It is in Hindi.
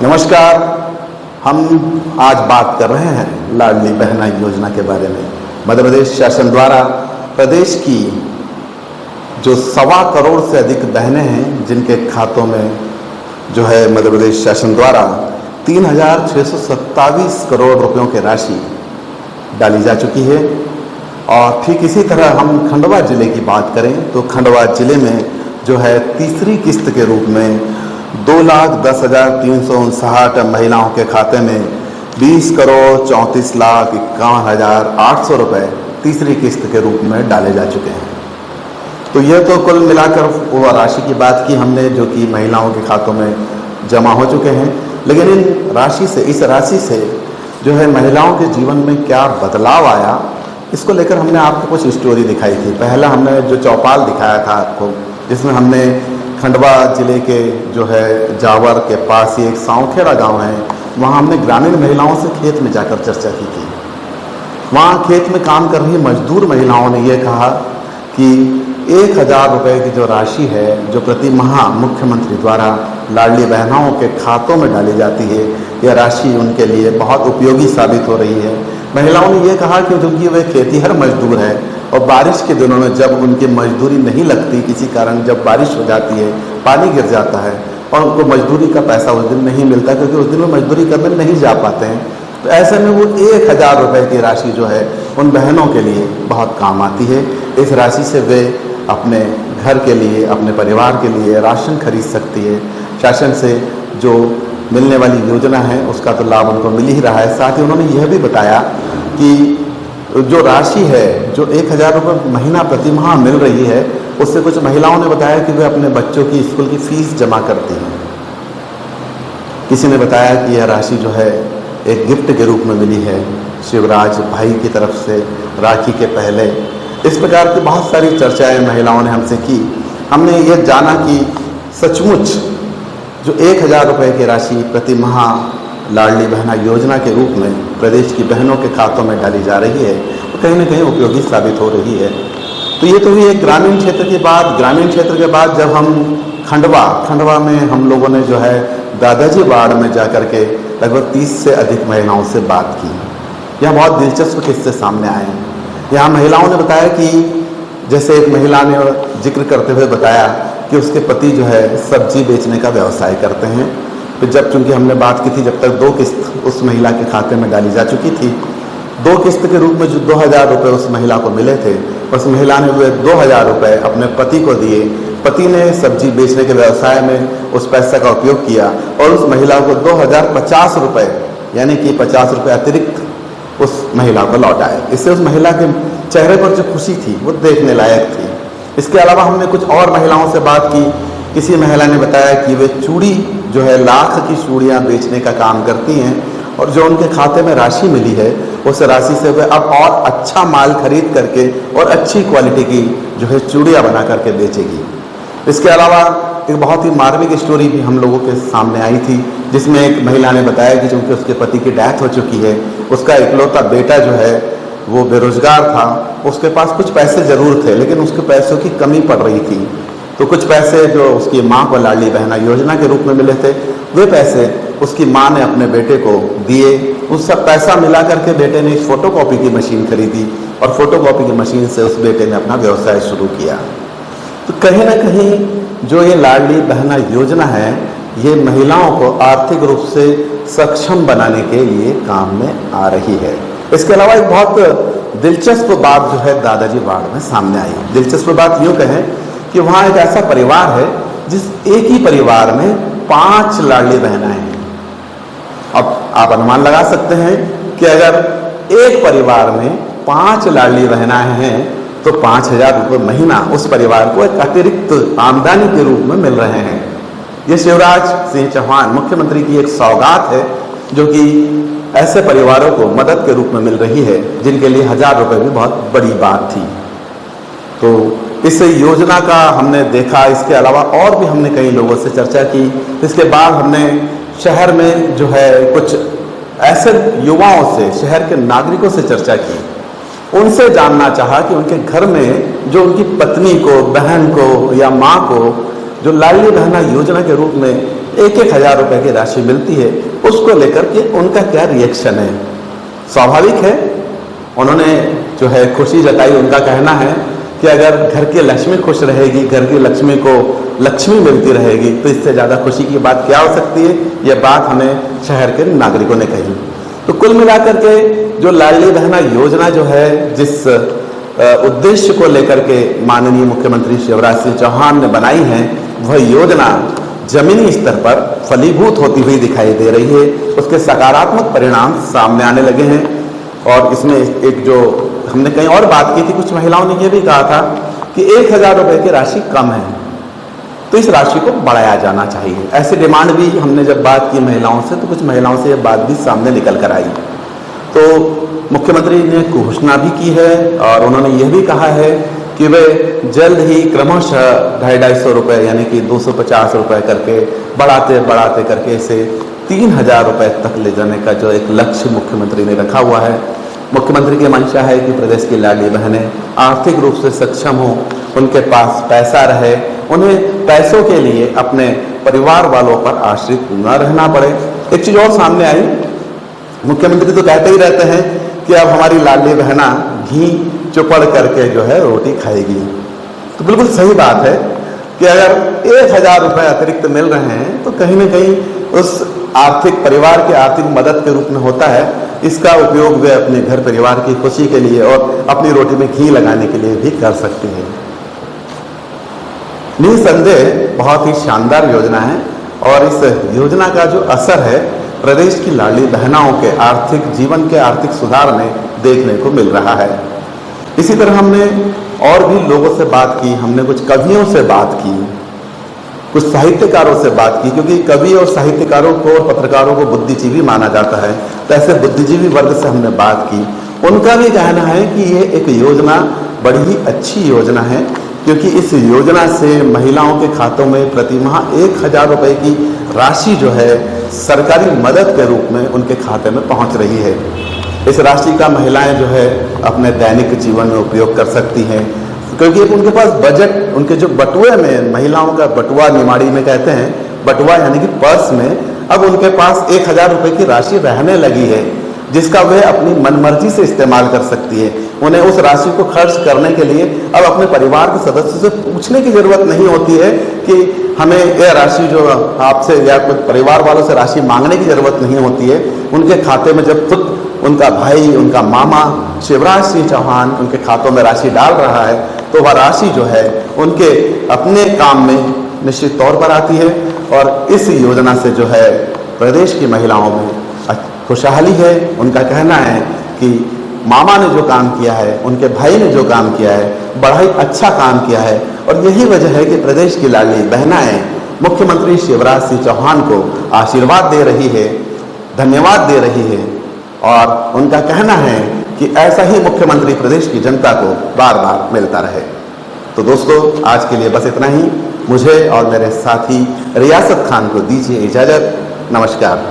नमस्कार। हम आज बात कर रहे हैं लाडली बहना योजना के बारे में। मध्य प्रदेश शासन द्वारा प्रदेश की जो 1.25 करोड़ से अधिक बहनें हैं, जिनके खातों में जो है मध्य प्रदेश शासन द्वारा 3,627 करोड़ रुपयों की राशि डाली जा चुकी है। और ठीक इसी तरह हम खंडवा जिले की बात करें तो खंडवा जिले में जो है तीसरी किस्त के रूप में 2,10,359 महिलाओं के खाते में 20,34,51,800 रुपये तीसरी किस्त के रूप में डाले जा चुके हैं। तो यह तो कुल मिलाकर वो राशि की बात की हमने जो कि महिलाओं के खातों में जमा हो चुके हैं। लेकिन इस राशि से जो है महिलाओं के जीवन में क्या बदलाव आया, इसको लेकर हमने आपको कुछ स्टोरी दिखाई थी। पहला हमने जो चौपाल दिखाया था आपको, जिसमें हमने खंडवा जिले के जो है जावर के पास ही एक साँवखेड़ा गांव है, वहाँ हमने ग्रामीण महिलाओं से खेत में जाकर चर्चा की थी। वहाँ खेत में काम कर रही मजदूर महिलाओं ने ये कहा कि 1,000 रुपये की जो राशि है जो प्रति माह मुख्यमंत्री द्वारा लाडली बहनाओं के खातों में डाली जाती है, यह राशि उनके लिए बहुत उपयोगी साबित हो रही है। महिलाओं ने ये कहा कि क्योंकि वे खेतीहर मजदूर हैं और बारिश के दिनों में जब उनकी मजदूरी नहीं लगती, किसी कारण जब बारिश हो जाती है, पानी गिर जाता है और उनको मजदूरी का पैसा उस दिन नहीं मिलता, क्योंकि उस दिन वो मजदूरी करने नहीं जा पाते हैं। तो ऐसे में वो 1,000 रुपये की राशि जो है उन बहनों के लिए बहुत काम आती है। इस राशि से वे अपने घर के लिए, अपने परिवार के लिए राशन खरीद सकती है। शासन से जो मिलने वाली योजना है उसका तो लाभ उनको मिल ही रहा है। साथ ही उन्होंने यह भी बताया कि जो राशि है जो 1,000 रुपये महीना प्रति माह मिल रही है, उससे कुछ महिलाओं ने बताया कि वे अपने बच्चों की स्कूल की फीस जमा करती हैं। किसी ने बताया कि यह राशि जो है एक गिफ्ट के रूप में मिली है शिवराज भाई की तरफ से राखी के पहले। इस प्रकार की बहुत सारी चर्चाएं महिलाओं ने हमसे की। हमने ये जाना कि सचमुच जो 1,000 रुपये की राशि प्रति माह लाडली बहना योजना के रूप में प्रदेश की बहनों के खातों में डाली जा रही है, वो कहीं ना कहीं उपयोगी साबित हो रही है। तो ये तो हुई एक ग्रामीण क्षेत्र की बात। ग्रामीण क्षेत्र के बाद जब हम खंडवा में हम लोगों ने जो है दादाजी वार्ड में जाकर के लगभग 30 से अधिक महिलाओं से बात की। यहाँ बहुत दिलचस्प किस्से सामने आए हैं। यहाँ महिलाओं ने बताया कि जैसे एक महिला ने जिक्र करते हुए बताया कि उसके पति जो है सब्जी बेचने का व्यवसाय करते हैं। फिर जब चूँकि हमने बात की थी, जब तक 2 किस्त उस महिला के खाते में डाली जा चुकी थी, 2 किस्त के रूप में जो 2,000 रुपये उस महिला को मिले थे, उस महिला ने वे 2,000 रुपये अपने पति को दिए। पति ने सब्जी बेचने के व्यवसाय में उस पैसे का उपयोग किया और उस महिला को 2,050 रुपये यानी कि 50 रुपये अतिरिक्त उस महिला को लौटाए। इससे उस महिला के चेहरे पर जो खुशी थी वो देखने लायक थी। इसके अलावा हमने कुछ और महिलाओं से बात की। किसी महिला ने बताया कि वे चूड़ी जो है लाख की चूड़ियाँ बेचने का काम करती हैं और जो उनके खाते में राशि मिली है उस राशि से वे अब और अच्छा माल खरीद करके और अच्छी क्वालिटी की जो है चूड़ियाँ बना करके बेचेगी। इसके अलावा एक बहुत ही मार्मिक स्टोरी भी हम लोगों के सामने आई थी, जिसमें एक महिला ने बताया कि चूँकि उसके पति की डेथ हो चुकी है, उसका इकलौता बेटा जो है वो बेरोजगार था। उसके पास कुछ पैसे ज़रूर थे लेकिन उसके पैसों की कमी पड़ रही थी। तो कुछ पैसे जो उसकी माँ को लाडली बहना योजना के रूप में मिले थे, वे पैसे उसकी माँ ने अपने बेटे को दिए। उस सब पैसा मिला करके बेटे ने फ़ोटोकॉपी की मशीन खरीदी और फोटोकॉपी की मशीन से उस बेटे ने अपना व्यवसाय शुरू किया। तो कहीं ना कहीं जो ये लाडली बहना योजना है, ये महिलाओं को आर्थिक रूप से सक्षम बनाने के लिए काम में आ रही है। इसके अलावा एक बहुत दिलचस्प बात जो है दादाजी वार्ड में सामने आई। दिलचस्प बात यूँ कहें कि वहाँ एक ऐसा परिवार है जिस एक ही परिवार में 5 लाडली बहनाएं हैं। अब आप अनुमान लगा सकते हैं कि अगर एक परिवार में 5 लाडली बहनाएं हैं तो 5,000 रुपये महीना उस परिवार को एक अतिरिक्त आमदनी के रूप में मिल रहे हैं। ये शिवराज सिंह चौहान मुख्यमंत्री की एक सौगात है जो कि ऐसे परिवारों को मदद के रूप में मिल रही है जिनके लिए 1,000 रुपये भी बहुत बड़ी बात थी। तो इस योजना का हमने देखा। इसके अलावा और भी हमने कई लोगों से चर्चा की। इसके बाद हमने शहर में जो है कुछ ऐसे युवाओं से, शहर के नागरिकों से चर्चा की। उनसे जानना चाहा कि उनके घर में जो उनकी पत्नी को, बहन को या माँ को जो लाडली बहना योजना के रूप में 1-1 हज़ार रुपए की राशि मिलती है, उसको लेकर के उनका क्या रिएक्शन है। स्वाभाविक है, उन्होंने जो है खुशी जताई। उनका कहना है कि अगर घर की लक्ष्मी खुश रहेगी, घर की लक्ष्मी को लक्ष्मी मिलती रहेगी, तो इससे ज़्यादा खुशी की बात क्या हो सकती है। यह बात हमें शहर के नागरिकों ने कही। तो कुल मिलाकर के जो लाडली बहना योजना जो है, जिस उद्देश्य को लेकर के माननीय मुख्यमंत्री शिवराज सिंह चौहान ने बनाई है, वह योजना जमीनी स्तर पर फलीभूत होती हुई दिखाई दे रही है। उसके सकारात्मक परिणाम सामने आने लगे हैं। और इसमें एक जो हमने कहीं और बात की थी, कुछ महिलाओं ने यह भी कहा था कि 1 हज़ार रुपए की राशि कम है, तो इस राशि को बढ़ाया जाना चाहिए। ऐसी डिमांड भी हमने जब बात की महिलाओं से, तो कुछ महिलाओं से यह बात भी सामने निकल कर आई। तो मुख्यमंत्री ने घोषणा भी की है और उन्होंने यह भी कहा है कि वे जल्द ही क्रमशः 250 रुपये यानी कि 250 रुपये करके बढ़ाते करके इसे 3,000 रुपये तक ले जाने का जो एक लक्ष्य मुख्यमंत्री ने रखा हुआ है। मुख्यमंत्री की मंशा है कि प्रदेश की लाडली बहनें आर्थिक रूप से सक्षम हों, उनके पास पैसा रहे, उन्हें पैसों के लिए अपने परिवार वालों पर आश्रित न रहना पड़े। एक चीज़ और सामने आई, मुख्यमंत्री तो कहते ही रहते हैं कि अब हमारी लाडली बहना घी चुपड़ करके जो है रोटी खाएगी। तो बिल्कुल सही बात है कि अगर 1 हज़ार रुपये अतिरिक्त मिल रहे हैं, तो कहीं ना कहीं उस आर्थिक परिवार के आर्थिक मदद के रूप में होता है। इसका उपयोग वे अपने घर परिवार की खुशी के लिए और अपनी रोटी में घी लगाने के लिए भी कर सकते हैं। निसंदेह बहुत ही शानदार योजना है और इस योजना का जो असर है प्रदेश की लाडली बहनाओं के आर्थिक जीवन के आर्थिक सुधार में देखने को मिल रहा है। इसी तरह हमने और भी लोगों से बात की, हमने कुछ कवियों से बात की, कुछ साहित्यकारों से बात की, क्योंकि कवि और साहित्यकारों को और पत्रकारों को बुद्धिजीवी माना जाता है। तो ऐसे बुद्धिजीवी वर्ग से हमने बात की। उनका भी कहना है कि ये एक योजना बड़ी ही अच्छी योजना है, क्योंकि इस योजना से महिलाओं के खातों में प्रतिमाह 1 हज़ार रुपये की राशि जो है सरकारी मदद के रूप में उनके खाते में पहुंच रही है। इस राशि का महिलाएं जो है अपने दैनिक जीवन में उपयोग कर सकती हैं, क्योंकि उनके पास बजट, उनके जो बटुए में, महिलाओं का बटुआ निमाड़ी में कहते हैं, बटुआ यानी कि पर्स में अब उनके पास 1 हज़ार रुपये की राशि रहने लगी है, जिसका वे अपनी मनमर्जी से इस्तेमाल कर सकती है। उन्हें उस राशि को खर्च करने के लिए अब अपने परिवार के सदस्यों से पूछने की जरूरत नहीं होती है कि हमें यह राशि जो आपसे या कुछ परिवार वालों से राशि मांगने की जरूरत नहीं होती है। उनके खाते में जब खुद उनका भाई, उनका मामा शिवराज सिंह चौहान उनके खातों में राशि डाल रहा है, तो वह राशि जो है उनके अपने काम में निश्चित तौर पर आती है। और इस योजना से जो है प्रदेश की महिलाओं में खुशहाली है। उनका कहना है कि मामा ने जो काम किया है, उनके भाई ने जो काम किया है, बड़ा ही अच्छा काम किया है। और यही वजह है कि प्रदेश की लाडली बहनाएं मुख्यमंत्री शिवराज सिंह चौहान को आशीर्वाद दे रही है, धन्यवाद दे रही है। और उनका कहना है कि ऐसा ही मुख्यमंत्री प्रदेश की जनता को बार बार मिलता रहे। तो दोस्तों, आज के लिए बस इतना ही। मुझे और मेरे साथी रियासत खान को दीजिए इजाज़त। नमस्कार।